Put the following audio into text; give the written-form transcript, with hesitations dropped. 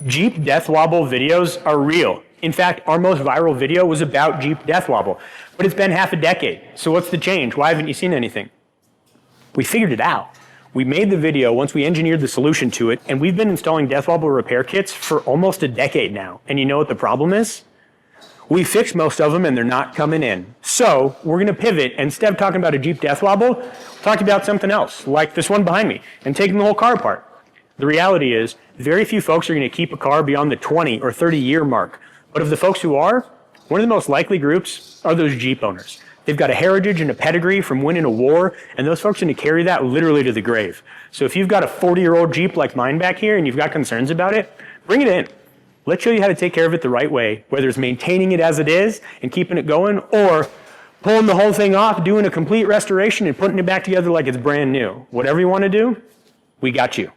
Jeep death wobble videos are real. In fact, our most viral video was about Jeep death wobble, but it's been half a decade. So what's the change? Why haven't you seen anything? We figured it out. We made the video once we engineered the solution to it, and we've been installing death wobble repair kits for almost a decade now. And you know what the problem is? We fixed most of them and they're not coming in. So we're gonna pivot, and instead of talking about a Jeep death wobble, we'll talk about something else, like this one behind me, and taking the whole car apart. The reality is, very few folks are gonna keep a car beyond the 20 or 30-year mark. But of the folks who are, one of the most likely groups are those Jeep owners. They've got a heritage and a pedigree from winning a war, and those folks are gonna carry that literally to the grave. So if you've got a 40-year-old Jeep like mine back here and you've got concerns about it, bring it in. Let's show you how to take care of it the right way, whether it's maintaining it as it is and keeping it going, or pulling the whole thing off, doing a complete restoration and putting it back together like it's brand new. Whatever you wanna do, we got you.